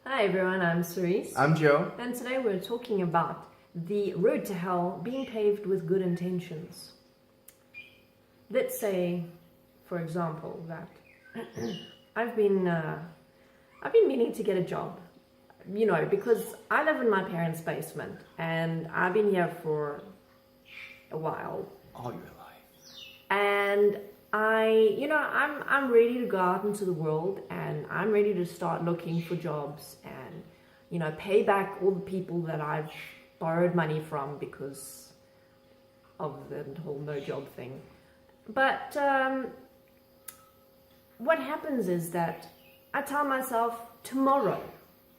Hi everyone, I'm Cerise. I'm Joe. And today we're talking about the road to hell being paved with good intentions. Let's say, for example, that I've been meaning to get a job, because I live in my parents' basement and I've been here for a while. All your life. And I'm ready to go out into the world and I'm ready to start looking for jobs and, pay back all the people that I've borrowed money from because of the whole no job thing. But what happens is that I tell myself, tomorrow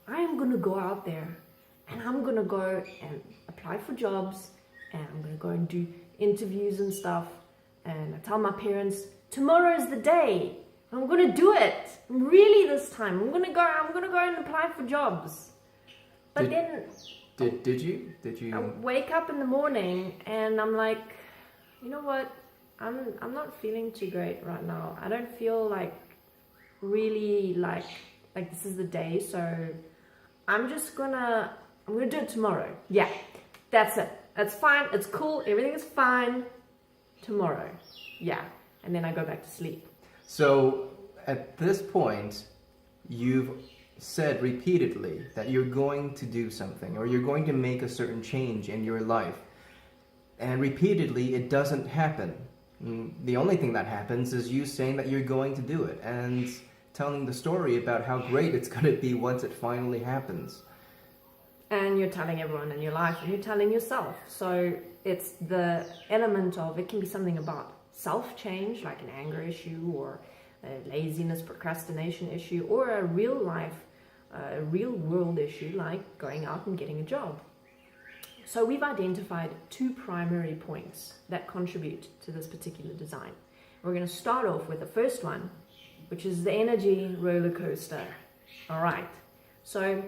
I am going to go out there and I'm going to go and apply for jobs and I'm going to go and do interviews and stuff. And I tell my parents, tomorrow is the day. I'm going to do it. Really this time. I'm going to go and apply for jobs. But Did you? I wake up in the morning and I'm like, you know what? I'm not feeling too great right now. I don't feel really like this is the day. So I'm going to do it tomorrow. Yeah, that's it. That's fine. It's cool. Everything is fine. Tomorrow. Yeah. And then I go back to sleep. So at this point, you've said repeatedly that you're going to do something or you're going to make a certain change in your life. And repeatedly, it doesn't happen. The only thing that happens is you saying that you're going to do it and telling the story about how great it's going to be once it finally happens. And you're telling everyone in your life and you're telling yourself. So it's the element of, it can be something about self-change, like an anger issue or a laziness, procrastination issue, or a real world issue like going out and getting a job. So we've identified two primary points that contribute to this particular design. We're going to start off with the first one, which is the energy roller coaster. All right. So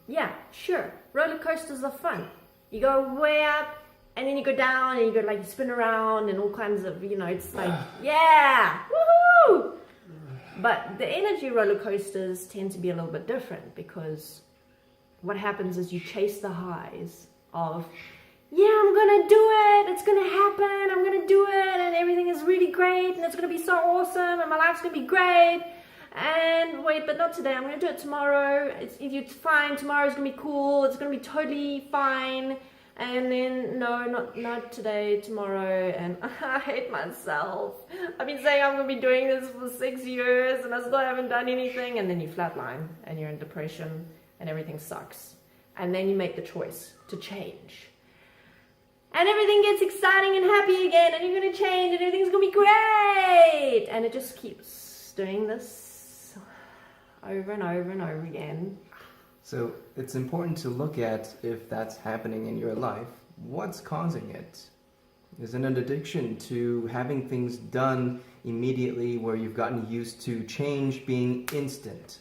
yeah, sure. Roller coasters are fun. You go way up and then you go down and you go you spin around and all kinds of, it's like, yeah, woohoo! But the energy roller coasters tend to be a little bit different because what happens is you chase the highs of, yeah, I'm going to do it. It's going to happen. I'm going to do it. And everything is really great. And it's going to be so awesome. And my life's going to be great. And wait, but not today. I'm going to do it tomorrow. It's fine. Tomorrow's going to be cool. It's going to be totally fine. And then, no, not today, tomorrow. And I hate myself. I've been saying I'm going to be doing this for 6 years and I still haven't done anything. And then you flatline and you're in depression and everything sucks. And then you make the choice to change. And everything gets exciting and happy again. And you're going to change and everything's going to be great. And it just keeps doing this over and over and over again. So it's important to look at if that's happening in your life. What's causing it? Is it an addiction to having things done immediately where you've gotten used to change being instant?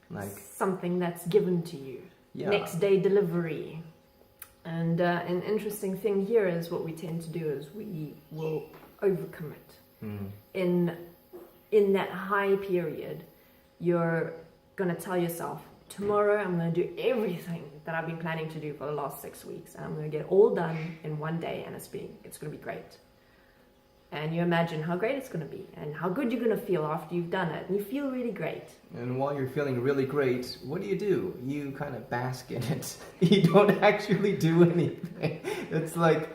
Like something that's given to you. Yeah. Next day delivery. And an interesting thing here is what we tend to do is we will overcommit. In that high period, you're going to tell yourself, tomorrow I'm going to do everything that I've been planning to do for the last 6 weeks. And I'm going to get it all done in one day and it's going to be great. And you imagine how great it's going to be and how good you're going to feel after you've done it. And you feel really great. And while you're feeling really great, what do? You kind of bask in it. You don't actually do anything. It's like,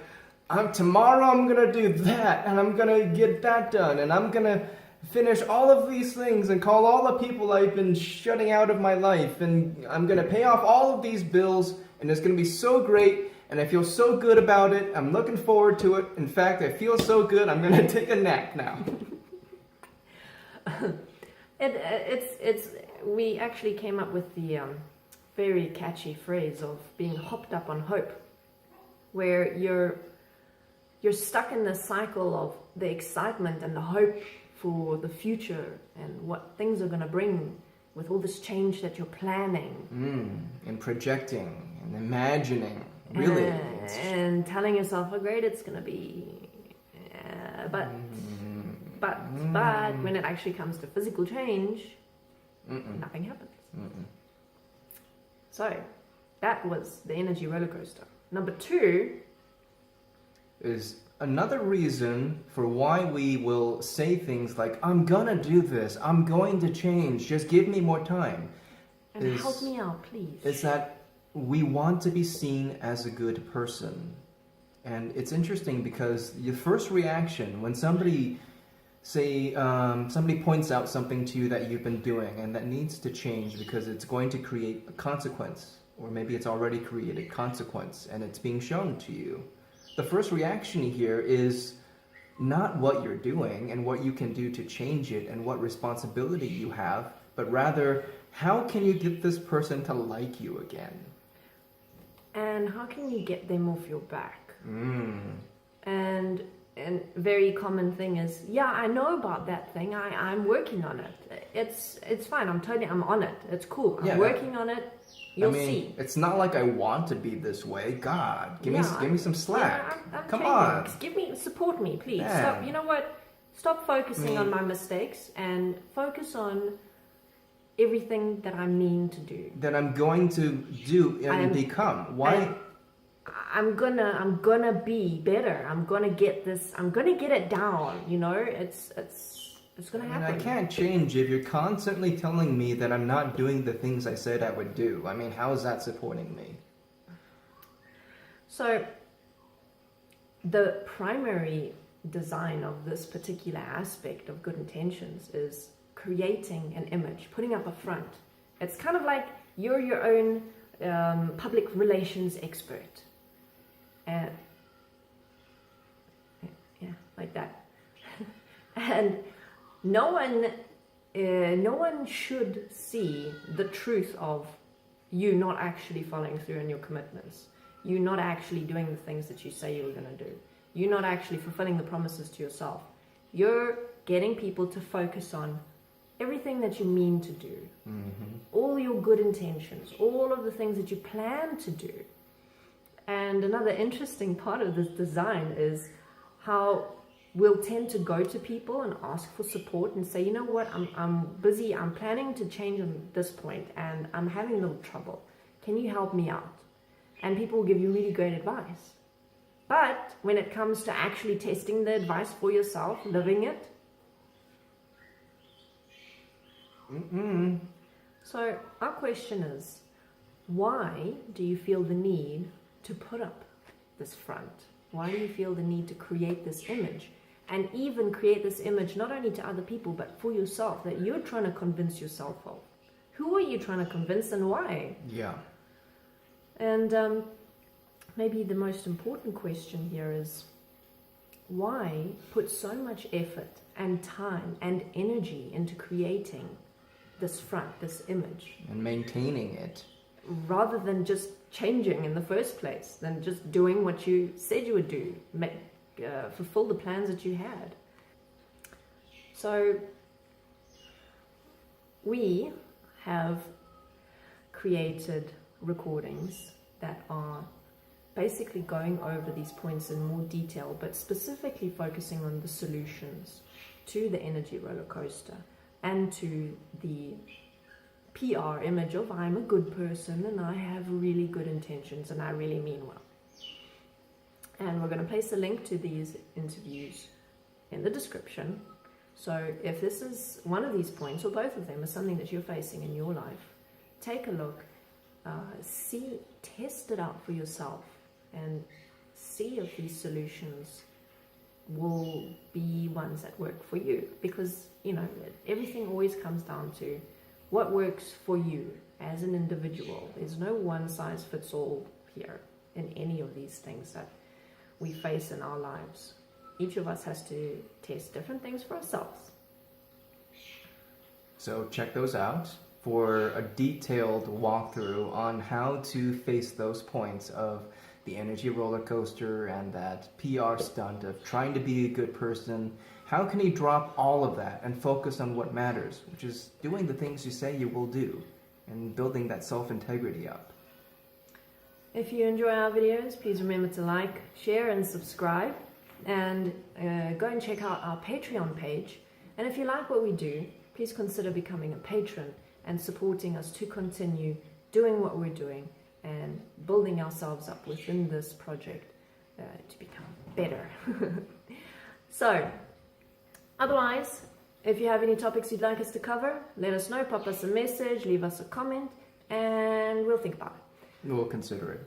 tomorrow I'm going to do that and I'm going to get that done and I'm going to finish all of these things and call all the people I've been shutting out of my life and I'm going to pay off all of these bills and it's going to be so great and I feel so good about it. I'm looking forward to it. In fact, I feel so good I'm going to take a nap now. We actually came up with the very catchy phrase of being hopped up on hope, where you're stuck in the cycle of the excitement and the hope for the future and what things are going to bring with all this change that you're planning. And projecting and imagining, really. And telling yourself how great it's going to be. But when it actually comes to physical change, nothing happens. So that was the energy roller coaster. Number 2 is another reason for why we will say things like, I'm gonna do this, I'm going to change, just give me more time. And help me out, please. Is that we want to be seen as a good person. And it's interesting because your first reaction when somebody somebody points out something to you that you've been doing and that needs to change because it's going to create a consequence, or maybe it's already created consequence and it's being shown to you. The first reaction here is not what you're doing and what you can do to change it and what responsibility you have, but rather, how can you get this person to like you again? And how can you get them off your back? And a very common thing is, yeah, I know about that thing. I'm working on it. It's fine. I'm on it. It's cool. I'm working on it. You'll see. It's not like I want to be this way. God, give me some slack. Come on. Support me, please. Yeah. Stop. You know what? Stop focusing on my mistakes and focus on everything that I mean to do. That I'm going to do and become. Why? I'm gonna be better. I'm gonna get this. I'm gonna get it down. You know, it's gonna happen. I can't change if you're constantly telling me that I'm not doing the things I said I would do. I mean, how is that supporting me? So, the primary design of this particular aspect of good intentions is creating an image, putting up a front. It's kind of like you're your own public relations expert. Yeah, like that. And no one should see the truth of you not actually following through on your commitments. You not actually doing the things that you say you were going to do. You're not actually fulfilling the promises to yourself. You're getting people to focus on everything that you mean to do. All your good intentions, all of the things that you plan to do. And another interesting part of this design is how we'll tend to go to people and ask for support and say, you know what, I'm busy, I'm planning to change on this point and I'm having a little trouble. Can you help me out? And people will give you really great advice. But when it comes to actually testing the advice for yourself, living it, So our question is, why do you feel the need to put up this front? Why do you feel the need to create this image? And even create this image not only to other people, but for yourself, that you're trying to convince yourself of. Who are you trying to convince and why? Yeah. And maybe the most important question here is, why put so much effort and time and energy into creating this front, this image? And maintaining it. Rather than just changing in the first place, than just doing what you said you would do, fulfill the plans that you had. So we have created recordings that are basically going over these points in more detail, but specifically focusing on the solutions to the energy roller coaster and to the PR image of I'm a good person and I have really good intentions and I really mean well. And we're going to place a link to these interviews in the description. So if this is one of these points, or both of them, is something that you're facing in your life, take a look, test it out for yourself, and see if these solutions will be ones that work for you. Because, you know, everything always comes down to what works for you as an individual. There's no one size fits all here in any of these things that we face in our lives. Each of us has to test different things for ourselves. So check those out for a detailed walkthrough on how to face those points of the energy roller coaster and that PR stunt of trying to be a good person. How can you drop all of that and focus on what matters, which is doing the things you say you will do and building that self-integrity up. If you enjoy our videos, please remember to like, share and subscribe, and go and check out our Patreon page. And if you like what we do, please consider becoming a patron and supporting us to continue doing what we're doing and building ourselves up within this project to become better. So, otherwise, if you have any topics you'd like us to cover, let us know, pop us a message, leave us a comment, and we'll think about it. We'll consider it.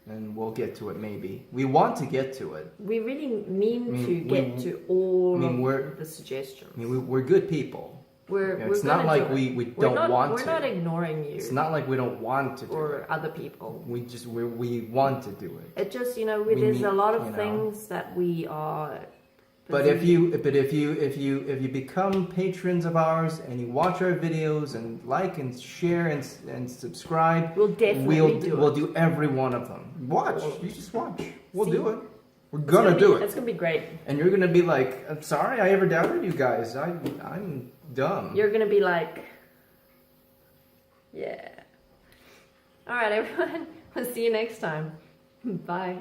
And we'll get to it maybe. We want to get to it. We really mean to get to all of the suggestions. We're good people. It's not like we don't want to. We're not ignoring you. It's not like we don't want to do it. Or other people. We want to do it. It just, there's a lot of things that we are. But if you become patrons of ours and you watch our videos and like and share and subscribe, we'll definitely we'll do every one of them. Watch, you just watch. We'll do it. We're gonna do it. It's gonna be great. And you're gonna be like, I'm sorry, I ever doubted you guys. I'm dumb. You're gonna be like, yeah. All right, everyone. We'll see you next time. Bye.